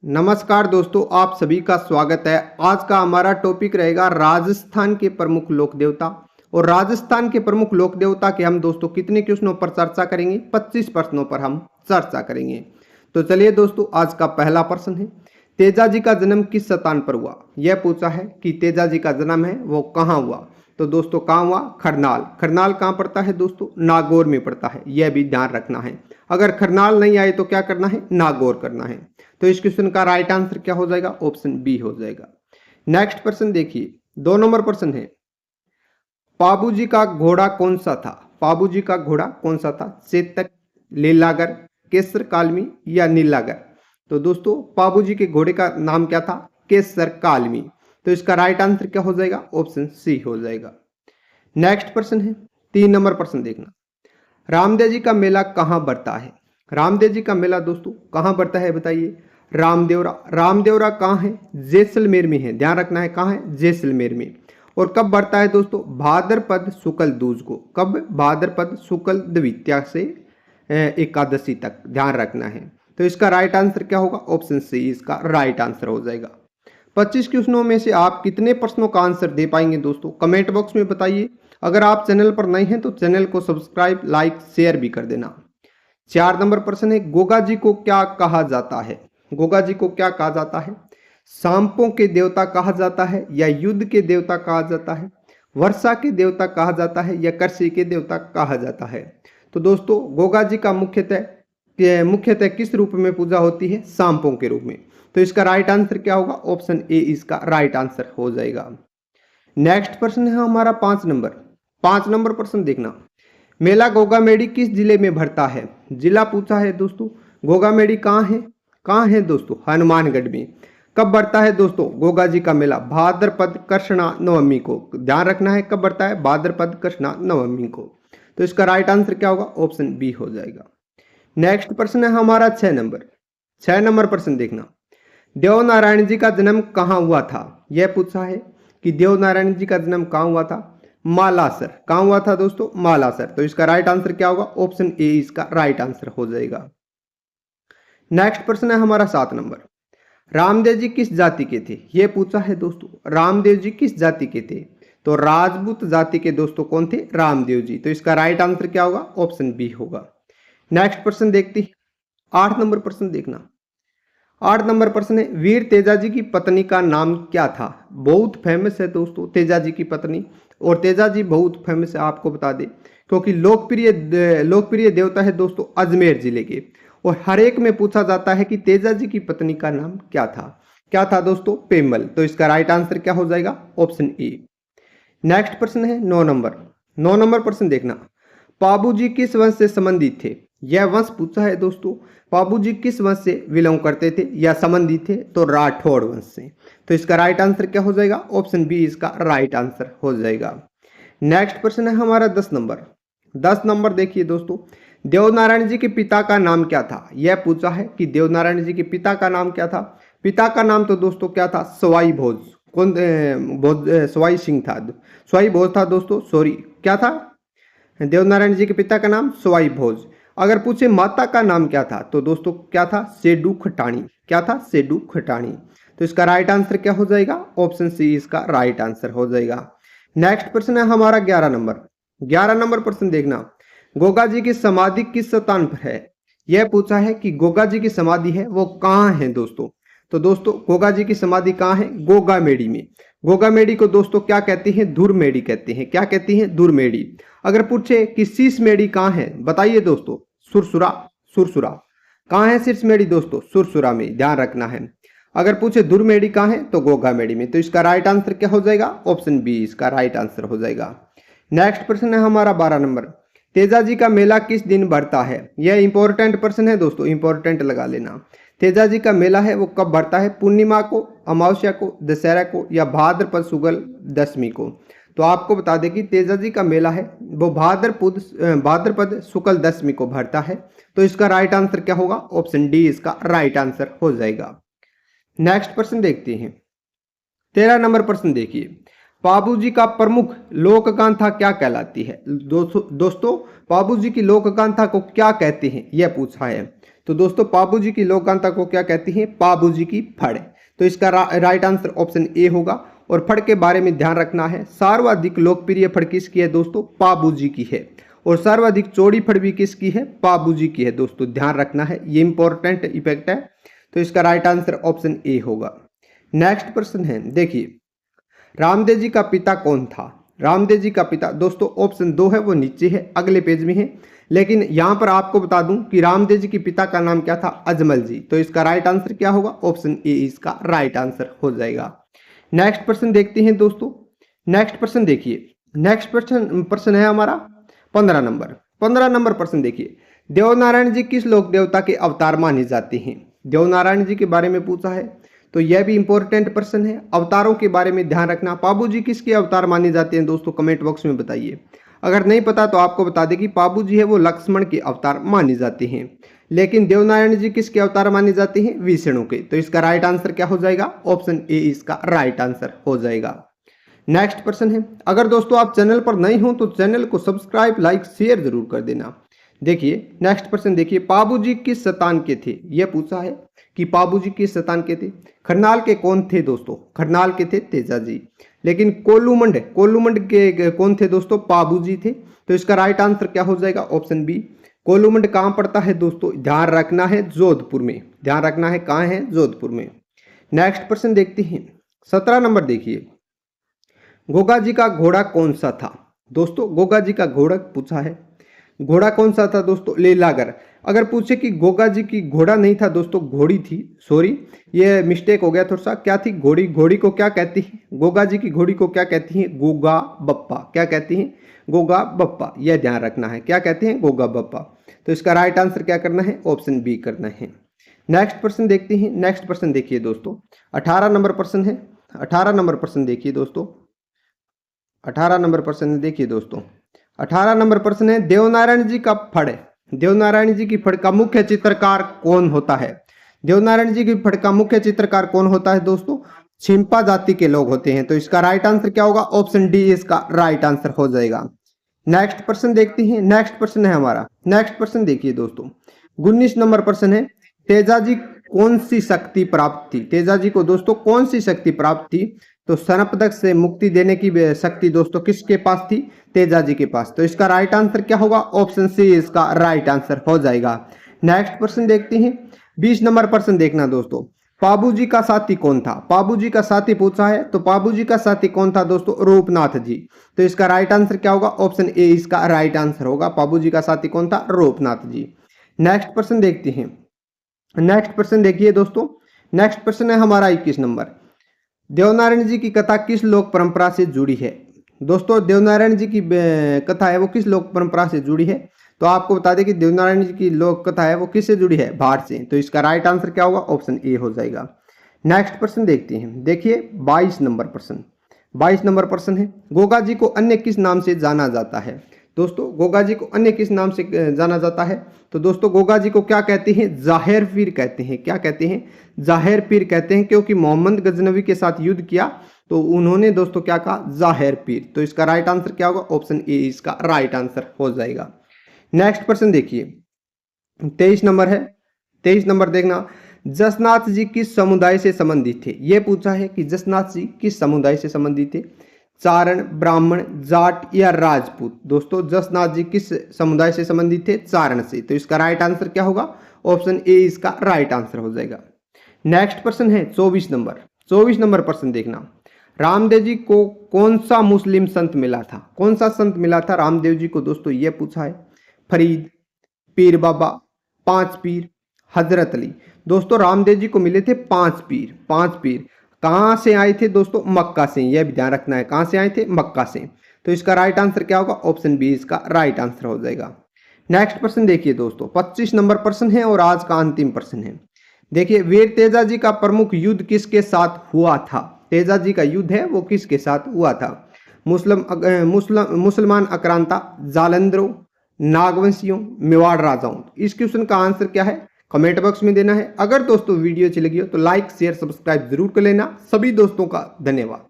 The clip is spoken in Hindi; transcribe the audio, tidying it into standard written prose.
नमस्कार दोस्तों, आप सभी का स्वागत है। आज का हमारा टॉपिक रहेगा राजस्थान के प्रमुख लोक देवता। और राजस्थान के प्रमुख लोक देवता के हम दोस्तों कितने क्वेश्चनों पर चर्चा करेंगे? 25 प्रश्नों पर हम चर्चा करेंगे। तो चलिए दोस्तों, आज का पहला प्रश्न है, तेजा जी का जन्म किस स्थान पर हुआ? यह पूछा है कि तेजा जी का जन्म है वो कहाँ हुआ। तो दोस्तों कहाँ हुआ? खरनाल। खरनाल कहाँ पड़ता है दोस्तों? नागौर में पड़ता है, यह भी ध्यान रखना है। अगर खरनाल नहीं आए तो क्या करना है? नागौर करना है। तो इस क्वेश्चन का राइट आंसर क्या हो जाएगा? ऑप्शन बी हो जाएगा। नेक्स्ट प्रश्न देखिए, 2 नंबर प्रश्न है, पाबूजी का घोड़ा कौन सा था? पाबूजी का घोड़ा कौन सा था? चेतक, लीलागर, केसर कालमी या नीलागर? तो दोस्तों पाबूजी के घोड़े का नाम क्या था? केसर कालमी। तो इसका राइट आंसर क्या हो जाएगा? ऑप्शन सी हो जाएगा। नेक्स्ट प्रश्न है, 3 नंबर प्रश्न देखना, रामदेव जी का मेला कहाँ बढ़ता है? रामदेव जी का मेला दोस्तों कहाँ बढ़ता है बताइए? रामदेवरा। रामदेवरा कहाँ है? जैसलमेर में है, ध्यान रखना है, कहाँ है? जैसलमेर में। और कब बढ़ता है दोस्तों? भाद्रपद शुक्ल दूज को। कब? भाद्रपद शुक्ल द्वितीया से एकादशी तक, ध्यान रखना है। तो इसका राइट आंसर क्या होगा? ऑप्शन सी इसका राइट आंसर हो जाएगा। 25 क्वेश्चनों में से आप कितने प्रश्नों का आंसर दे पाएंगे दोस्तों? कमेंट बॉक्स में बताइए। अगर आप चैनल पर नए हैं तो चैनल को सब्सक्राइब, लाइक, शेयर भी कर देना। 4 नंबर प्रश्न है, गोगा जी को क्या कहा जाता है? गोगा जी को क्या कहा जाता है? सांपों के देवता कहा जाता है या युद्ध के देवता कहा जाता है, वर्षा के देवता कहा जाता है या कृषि के देवता कहा जाता है? तो दोस्तों गोगा जी का मुख्यतः किस रूप में पूजा होती है? सांपों के रूप में। तो इसका राइट आंसर क्या होगा? ऑप्शन ए इसका राइट आंसर हो जाएगा। नेक्स्ट प्रश्न है हमारा 5 नंबर। 5 नंबर प्रश्न देखना, मेला गोगामेडी किस जिले में भरता है? जिला पूछा है दोस्तों। गोगामेडी कहाँ है? कहाँ है दोस्तों? हनुमानगढ़ में। कब बढ़ता है दोस्तों गोगा जी का मेला? भाद्रपद कृष्णा नवमी को, ध्यान रखना है, कब बढ़ता है? भाद्रपद कृष्णा नवमी को। तो इसका राइट आंसर क्या होगा? ऑप्शन बी हो जाएगा। नेक्स्ट प्रश्न है हमारा 6 नंबर। 6 नंबर प्रश्न देखना, देवनारायण जी का जन्म कहाँ हुआ था? यह पूछा है कि देवनारायण जी का जन्म कहाँ हुआ था? मालासर। कहाँ हुआ था दोस्तों? मालासर। तो इसका राइट आंसर क्या होगा? ऑप्शन ए इसका राइट आंसर हो जाएगा। नेक्स्ट प्रश्न है हमारा 7 नंबर, रामदेव जी किस जाति के थे? यह पूछा है दोस्तों, रामदेव जी किस जाति के थे? तो राजपूत जाति के दोस्तों कौन थे? रामदेव जी। तो इसका राइट आंसर क्या होगा? ऑप्शन बी होगा। नेक्स्ट प्रश्न देखते हैं, 8 नंबर प्रश्न देखना। 8 नंबर प्रश्न है, वीर तेजा जी की पत्नी का नाम क्या था? बहुत फेमस है दोस्तों तेजा जी की पत्नी, और तेजा जी बहुत फेमस है, आपको बता दें, क्योंकि लोकप्रिय देवता है दोस्तों अजमेर जिले के। और हर एक में पूछा जाता है कि तेजा जी की पत्नी का नाम क्या था? क्या था दोस्तों? पेमल। तो इसका राइट आंसर क्या हो जाएगा? Option A. नेक्स्ट प्रश्न है 9 नंबर। 9 नंबर प्रश्न देखना, पाबूजी किस वंश से संबंधित थे? यह वंश पूछा है दोस्तों, पाबूजी किस वंश से बिलोंग करते थे या संबंधित थे? तो राठौड़ वंश से। तो इसका राइट आंसर क्या हो जाएगा? ऑप्शन बी इसका राइट आंसर हो जाएगा। नेक्स्ट प्रश्न है हमारा 10 नंबर। 10 नंबर देखिए दोस्तों, देवनारायण जी के पिता का नाम क्या था? यह पूछा है कि देवनारायण जी के पिता का नाम क्या था? पिता का नाम तो दोस्तों क्या था? सवाई भोज। कौन? सवाई सिंह था, सवाई भोज था दोस्तों, सॉरी, क्या था? देवनारायण जी के पिता का नाम सवाई भोज। अगर पूछे माता का नाम क्या था तो दोस्तों क्या था? सेडू खटाणी। क्या था? सेडू खटाणी। तो इसका राइट आंसर क्या हो जाएगा? ऑप्शन सी इसका राइट आंसर हो जाएगा। नेक्स्ट प्रश्न है हमारा 11 नंबर। 11 नंबर प्रश्न देखना, गोगा जी की समाधि किस स्थान पर है? यह पूछा है कि गोगा जी की समाधि है वो कहाँ है दोस्तों? तो दोस्तों गोगा जी की समाधि कहाँ है? गोगामेडी में। गोगामेडी को दोस्तों क्या कहते हैं? धुरमेडी कहते हैं। क्या कहती हैं? धुरमेडी। अगर पूछे कि शीश मेडी कहाँ है बताइए दोस्तों? सुरसुरा। सुरसुरा। कहाँ है शीश मेडी दोस्तों? सुरसुरा में, ध्यान रखना है। अगर पूछे धुरमेडी कहाँ है तो गोगामेडी में। तो इसका राइट आंसर क्या हो जाएगा? ऑप्शन बी इसका राइट आंसर हो जाएगा। नेक्स्ट प्रश्न है हमारा 12 नंबर, तेजा जी का मेला किस दिन बढ़ता है? यह इंपॉर्टेंट प्रश्न है दोस्तों, इंपॉर्टेंट लगा लेना। तेजा जी का मेला है वो कब बढ़ता है? पूर्णिमा को, अमावस्या को, दशहरा को या भाद्रपद शुक्ल दशमी को? तो आपको बता दें कि तेजा जी का मेला है वो भाद्रपद शुक्ल दशमी को भरता है। तो इसका राइट आंसर क्या होगा? ऑप्शन डी इसका राइट आंसर हो जाएगा। नेक्स्ट प्रश्न देखते हैं, 13 नंबर प्रश्न देखिए, पाबूजी का प्रमुख लोक गाथा क्या कहलाती है? दोस्तों पाबूजी की लोक गाथा को क्या कहते हैं? यह पूछा है। तो दोस्तों पाबूजी की लोकगाथा को क्या कहती हैं? पाबूजी की फड़। तो इसका राइट आंसर ऑप्शन ए होगा। और फड़ के बारे में ध्यान रखना है, सर्वाधिक लोकप्रिय फड़ किसकी है दोस्तों? पाबूजी की है। और सर्वाधिक चौड़ी फड़ भी किसकी है? पाबूजी की है दोस्तों, ध्यान रखना है, ये इंपॉर्टेंट इफेक्ट है। तो इसका राइट आंसर ऑप्शन ए होगा। नेक्स्ट प्रश्न है, देखिए रामदेव जी का पिता कौन था? रामदेव जी का पिता दोस्तों ऑप्शन 2 है, वो नीचे है, अगले पेज में है। लेकिन यहां पर आपको बता दूं कि रामदेव जी के पिता का नाम क्या था? अजमल जी। तो इसका राइट आंसर क्या होगा? ऑप्शन ए इसका राइट आंसर हो जाएगा। नेक्स्ट प्रश्न देखते हैं दोस्तों। नेक्स्ट प्रश्न देखिए, नेक्स्ट प्रश्न है हमारा 15 नंबर। 15 नंबर प्रश्न देखिए, देवनारायण जी किस लोक देवता के अवतार माने जाते हैं? देवनारायण जी के बारे में पूछा है, तो यह भी इंपॉर्टेंट प्रश्न है। अवतारों के बारे में ध्यान रखना। पाबूजी किसके अवतार माने जाते हैं दोस्तों? कमेंट बॉक्स में बताइए। अगर नहीं पता तो आपको बता दें कि पाबूजी है वो लक्ष्मण के अवतार माने जाते हैं। लेकिन देवनारायण जी किसके अवतार माने जाते हैं? विष्णु के। तो इसका राइट आंसर क्या हो जाएगा? ऑप्शन ए इसका राइट आंसर हो जाएगा। नेक्स्ट प्रश्न है, अगर दोस्तों आप चैनल पर नए हो तो चैनल को सब्सक्राइब, लाइक, शेयर जरूर कर देना। देखिए नेक्स्ट प्रश्न देखिए, पाबूजी किस संतान के थे? यह पूछा है कि पाबूजी किस संतान के थे। खरनाल के कौन थे दोस्तों? खरनाल के थे तेजाजी। लेकिन कोलूमंड के कौन थे दोस्तों? पाबूजी थे। तो इसका राइट आंसर क्या हो जाएगा? Option B. कोलूमंड कहां पड़ता है दोस्तों? ध्यान रखना है, जोधपुर में। ध्यान रखना है, कहां है? जोधपुर में। नेक्स्ट प्रश्न देखते हैं 17 नंबर देखिए, गोगा जी का घोड़ा कौन सा था? दोस्तों गोगा जी का घोड़ा पूछा है, घोड़ा कौन सा था दोस्तों? लीलागर। अगर पूछे कि गोगा जी की घोड़ा नहीं था दोस्तों, घोड़ी थी, सॉरी ये मिस्टेक हो गया थोड़ा सा। क्या थी? घोड़ी। घोड़ी को क्या कहती है? गोगा जी की घोड़ी को क्या कहती है? गोगा बप्पा। क्या कहती हैं? गोगा बप्पा। यह ध्यान रखना है, क्या कहते हैं? गोगा बप्पा। तो इसका राइट आंसर क्या करना है? ऑप्शन बी करना है। नेक्स्ट प्रश्न देखते हैं। नेक्स्ट प्रश्न देखिए दोस्तों, 18 नंबर प्रश्न है। 18 नंबर प्रश्न देखिए दोस्तों, 18 नंबर प्रश्न देखिए दोस्तों, 18 नंबर प्रश्न है, देवनारायण जी का फड़, देवनारायण जी की फड़ का मुख्य चित्रकार कौन होता है? देवनारायण जी की फड़ का मुख्य चित्रकार कौन होता है दोस्तों? छिंपा जाति के लोग होते हैं। तो इसका राइट आंसर क्या होगा? ऑप्शन डी इसका राइट आंसर हो जाएगा। नेक्स्ट प्रश्न देखते हैं। नेक्स्ट प्रश्न है हमारा, नेक्स्ट प्रश्न देखिए दोस्तों, 19 नंबर प्रश्न है, तेजाजी कौन सी शक्ति प्राप्त थी? तेजाजी को दोस्तों कौन सी शक्ति प्राप्त थी? तो सर्पदंश से मुक्ति देने की शक्ति दोस्तों किसके पास थी? तेजाजी के पास। तो इसका राइट आंसर क्या होगा? ऑप्शन सी इसका राइट आंसर हो जाएगा। नेक्स्ट प्रश्न देखते हैं। 20 नंबर प्रश्न देखना दोस्तों, पाबूजी का साथी कौन था? पाबूजी का साथी पूछा है, तो पाबूजी का साथी कौन था दोस्तों? रूपनाथ जी। तो इसका राइट आंसर क्या होगा? ऑप्शन ए इसका राइट आंसर होगा। पाबूजी का साथी कौन था? रूपनाथ जी। नेक्स्ट प्रश्न देखते हैं। नेक्स्ट प्रश्न देखिए दोस्तों, नेक्स्ट प्रश्न है हमारा 21 नंबर, देवनारायण जी की कथा किस लोक परंपरा से जुड़ी है? दोस्तों देवनारायण जी की कथा है वो किस लोक परंपरा से जुड़ी है? तो आपको बता दें कि देवनारायण जी की लोक कथा है वो किससे जुड़ी है? भाट से। तो इसका राइट आंसर क्या होगा? ऑप्शन ए हो जाएगा। नेक्स्ट प्रश्न देखते हैं। देखिए 22 नंबर प्रश्न, 22 नंबर प्रश्न है, गोगा जी को अन्य किस नाम से जाना जाता है? दोस्तों गोगा जी को अन्य किस नाम से जाना जाता है? तो दोस्तों गोगा जी को क्या कहते हैं? जाहिर पीर कहते हैं। क्या कहते हैं? जाहिर पीर कहते हैं, क्योंकि मोहम्मद गजनवी के साथ युद्ध किया तो उन्होंने दोस्तों क्या कहा? जाहिर पीर। तो इसका राइट आंसर क्या होगा? ऑप्शन ए इसका राइट आंसर हो जाएगा। नेक्स्ट प्रश्न देखिए 23 नंबर है। 23 नंबर देखना, जसनाथ जी किस समुदाय से संबंधित थे? यह पूछा है कि जसनाथ जी किस समुदाय से संबंधित थे? चारण, ब्राह्मण, जाट या राजपूत? दोस्तों जसनाथ जी किस समुदाय से संबंधित थे? चारण से। तो इसका राइट आंसर क्या होगा? ऑप्शन ए इसका राइट आंसर हो जाएगा। नेक्स्ट प्रश्न है 24 नंबर। 24 नंबर प्रश्न देखना, रामदेव जी को कौन सा मुस्लिम संत मिला था? कौन सा संत मिला था रामदेव जी को? दोस्तों यह पूछा है, फरीद, पीर बाबा, पांच पीर, हजरत अली। दोस्तों रामदेव जी को मिले थे 5 पीर। 5 पीर कहां से आए थे दोस्तों? मक्का से। यह भी ध्यान रखना है, कहां से आए थे? मक्का से। तो इसका राइट आंसर क्या होगा? ऑप्शन बी इसका राइट आंसर हो जाएगा। नेक्स्ट प्रश्न देखिए दोस्तों, 25 नंबर प्रश्न है और आज का अंतिम प्रश्न है। देखिए वीर तेजाजी का प्रमुख युद्ध किसके साथ हुआ था? तेजाजी का युद्ध है वो किसके साथ हुआ था? मुसलमान आक्रांता, जालंधरों, नागवंशियों, मेवाड़ राजाओं। इस क्वेश्चन का आंसर क्या है? कमेंट बॉक्स में देना है। अगर दोस्तों वीडियो अच्छी लगी हो तो लाइक, शेयर, सब्सक्राइब जरूर कर लेना। सभी दोस्तों का धन्यवाद।